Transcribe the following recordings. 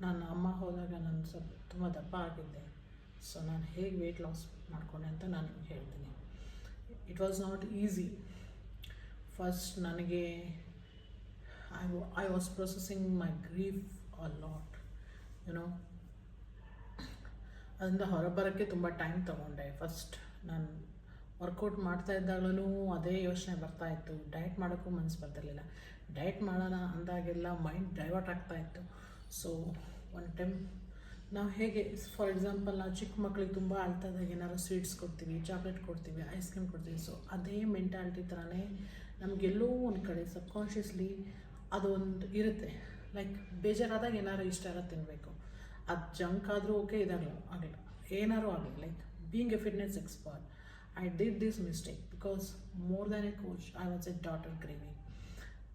ನನ್ನ ಅಮ್ಮ ಹೋದಾಗ ನಾನು ಸ್ವಲ್ಪ ತುಂಬ ದಪ್ಪ ಆಗಿದ್ದೆ. ಸೊ ನಾನು ಹೇಗೆ ವೆಯ್ಟ್ ಲಾಸ್ ಮಾಡಿಕೊಂಡೆ ಅಂತ ನಾನು ಹೇಳ್ತೀನಿ. It was not easy. First ನನಗೆ I was processing my grief a lot, you know. ಅದರಿಂದ ಹೊರಬರೋಕ್ಕೆ ತುಂಬ ಟೈಮ್ ತೊಗೊಂಡೆ. ಫಸ್ಟ್ ನಾನು ವರ್ಕೌಟ್ ಮಾಡ್ತಾ ಇದ್ದಾಗಲೂ ಅದೇ ಯೋಚನೆ ಬರ್ತಾಯಿತ್ತು. ಡಯಟ್ ಮಾಡೋಕ್ಕೂ ಮನಸ್ಸು ಬರ್ತಿರ್ಲಿಲ್ಲ. ಡಯಟ್ ಮಾಡೋಣ ಅಂದಾಗೆಲ್ಲ ಮೈಂಡ್ ಡೈವರ್ಟ್ ಆಗ್ತಾಯಿತ್ತು. ಸೊ ಒನ್ ಟೈಮ್ ನಾವು ಹೇಗೆ, ಫಾರ್ ಎಕ್ಸಾಂಪಲ್, ನಾವು ಚಿಕ್ಕ ಮಕ್ಕಳಿಗೆ ತುಂಬ ಅಳ್ತಾ ಇದ್ದಾಗ ಏನಾದ್ರು ಸ್ವೀಟ್ಸ್ ಕೊಡ್ತೀವಿ, ಚಾಕ್ಲೇಟ್ ಕೊಡ್ತೀವಿ, ಐಸ್ ಕ್ರೀಮ್ ಕೊಡ್ತೀವಿ. ಸೊ ಅದೇ ಮೆಂಟಾಲಿಟಿ ಥರನೇ ನಮಗೆಲ್ಲೋ ಒಂದು ಕಡೆ ಸಬ್ಕಾನ್ಷಿಯಸ್ಲಿ ಅದೊಂದು ಇರುತ್ತೆ. ಲೈಕ್ ಬೇಜಾರಾದಾಗ ಏನಾದ್ರು ಇಷ್ಟ ಇರೋ ತಿನ್ನಬೇಕು. ಅದು ಜಂಕ್ ಆದರೂ ಓಕೆ, ಇದಾಗಲೂ ಆಗಲಿ, ಏನಾರು ಆಗಲಿ. Like being A fitness expert, I did this mistake because more than a coach, I was a daughter craving.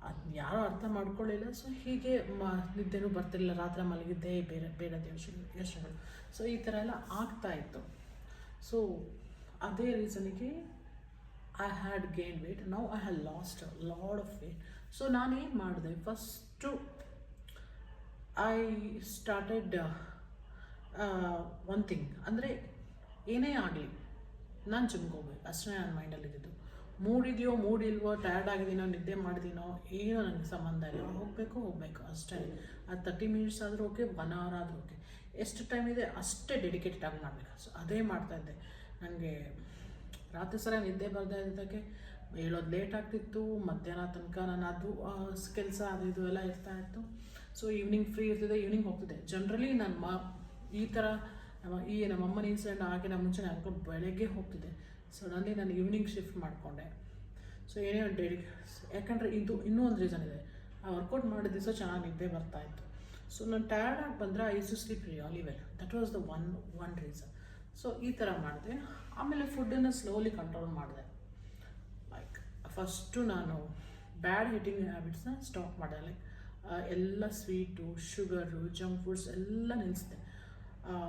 ಅದು ಯಾರೂ ಅರ್ಥ ಮಾಡ್ಕೊಳ್ಳಿಲ್ಲ. ಸೊ ಹೀಗೆ ನಿದ್ದೆನೂ ಬರ್ತಿರಲಿಲ್ಲ, ರಾತ್ರಿ ಮಲಗಿದ್ದೆ, ಬೇಡದ ಯೋಚನೆಗಳು. ಸೊ ಈ ಥರ ಎಲ್ಲ ಆಗ್ತಾಯಿತ್ತು. ಸೊ ಅದೇ ರೀಸನಿಗೆ I had gain weight. Now I have lost lot of weight. So ನಾನೇನು ಮಾಡಿದೆ, first I started one thing, ಅಂದರೆ ಏನೇ ಆಗಲಿ ನಾನು ಜಿಮ್ಗೆ ಹೋಗ್ಬೇಕು ಅಷ್ಟೇ ನನ್ನ ಮೈಂಡಲ್ಲಿದ್ದು. ಮೂಡಿದೆಯೋ ಮೂಡಿಲ್ವೋ, ಟಯರ್ಡ್ ಆಗಿದ್ದೀನೋ, ನಿದ್ದೆ ಮಾಡಿದ್ದೀನೋ, ಏನೋ ನನಗೆ ಸಂಬಂಧ ಇಲ್ಲ. ಹೋಗಬೇಕು ಅಷ್ಟೇ. ಅದು 30 ಮಿನಿಟ್ಸ್ ಆದರೂ ಓಕೆ, 1 ಅವರ್ ಆದರೂ ಓಕೆ. ಎಷ್ಟು ಟೈಮ್ ಇದೆ ಅಷ್ಟೇ ಡೆಡಿಕೇಟೆಡ್ ಆಗಿ ಮಾಡಬೇಕು. ಸೊ ಅದೇ ಮಾಡ್ತಾಯಿದ್ದೆ. ನನಗೆ ರಾತ್ರಿ ಸಲ ನಿದ್ದೆ ಬರ್ತಾ ಇದ್ದಕ್ಕೆ ಹೇಳೋದು ಲೇಟ್ ಆಗ್ತಿತ್ತು. ಮಧ್ಯಾಹ್ನ ತನಕ ನಾನು ಅದು ಕೆಲಸ ಅದು ಇದು ಎಲ್ಲ ಇರ್ತಾಯಿತ್ತು. ಸೊ ಈವ್ನಿಂಗ್ ಫ್ರೀ ಇರ್ತಿದ್ದೆ, ಈವ್ನಿಂಗ್ ಹೋಗ್ತಿದ್ದೆ. ಜನರಲಿ ನಾನು ಈ ಥರ ನಮ್ಮಮ್ಮನ ಇನ್ಸಿಡೆಂಟ್ ಆಗಿನ ಮುಂಚೆ ನಾನು ಬೆಳಗ್ಗೆ ಹೋಗ್ತಿದ್ದೆ. ಸಡನ್ಲಿ ನಾನು ಈವ್ನಿಂಗ್ ಶಿಫ್ಟ್ ಮಾಡಿಕೊಂಡೆ. ಸೊ ಏನೇ ಒಂದು ಯಾಕಂದರೆ ಇದು ಇನ್ನೂ ಒಂದು ರೀಸನ್ ಇದೆ. ಆ ವರ್ಕೌಟ್ ಮಾಡಿದ ದಿವಸ ಚೆನ್ನಾಗಿ ನಿದ್ದೆ ಬರ್ತಾಯಿತ್ತು. ಸೊ ನಾನು ಟಯರ್ಡ್ ಆಗಿ ಬಂದರೆ I use to sleep really well. That was the one reason. So ಈ ಥರ ಮಾಡಿದೆ. ಆಮೇಲೆ ಫುಡ್ಡನ್ನು ಸ್ಲೋಲಿ ಕಂಟ್ರೋಲ್ ಮಾಡಿದೆ. ಲೈಕ್ ಫಸ್ಟು ನಾನು ಬ್ಯಾಡ್ ಈಟಿಂಗ್ ಹ್ಯಾಬಿಟ್ಸ್ನ ಸ್ಟಾಪ್ ಮಾಡಿದೆ. ಲೈಕ್ ಎಲ್ಲ ಸ್ವೀಟು, ಶುಗರು, ಜಂಕ್ ಫುಡ್ಸ್ ಎಲ್ಲ ನಿಲ್ಲಿಸಿದೆ.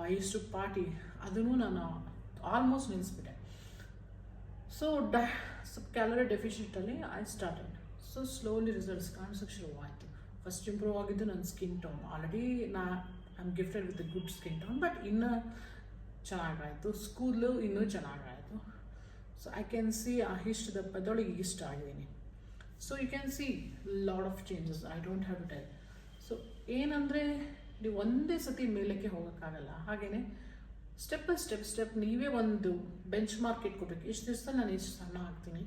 ಐ ಯೂಸ್ ಟು ಪಾರ್ಟಿ, ಅದನ್ನು ನಾನು ಆಲ್ಮೋಸ್ಟ್ ನಿಲ್ಲಿಸ್ಬಿಟ್ಟೆ. ಸೊ ಸ್ವಲ್ಪ ಕ್ಯಾಲರಿ ಡೆಫಿಷಿಯಂಟಲ್ಲಿ I started. So slowly results ಕಾಣಿಸೋಕ್ಕೆ ಶುರುವಾಯಿತು. ಫಸ್ಟ್ ಇಂಪ್ರೂವ್ ಆಗಿದ್ದು ನನ್ನ skin tone. Already I am gifted with good skin tone, but ಇನ್ನೂ ಚೆನ್ನಾಗಾಯಿತು. ಸ್ಕೂಲು ಇನ್ನೂ ಚೆನ್ನಾಗಾಯಿತು. ಸೊ ಐ ಕ್ಯಾನ್ ಸಿ ಇಷ್ಟು ದಪ್ಪದೊಳಗೆ ಇಷ್ಟ ಆಗಿದ್ದೀನಿ. So you can see lot of changes. I don't have to tell. So ಏನಂದರೆ ನೀವು ಒಂದೇ ಸತಿ ಮೇಲಕ್ಕೆ ಹೋಗೋಕ್ಕಾಗಲ್ಲ. ಹಾಗೆಯೇ ಸ್ಟೆಪ್ ಬೈ ಸ್ಟೆಪ್ ನೀವೇ ಒಂದು ಬೆಂಚ್ ಮಾರ್ಕ್ ಇಟ್ಕೋಬೇಕು. ಇಷ್ಟು ದಿವಸದಲ್ಲಿ ನಾನು ಇಷ್ಟು ಸಣ್ಣ ಆಗ್ತೀನಿ,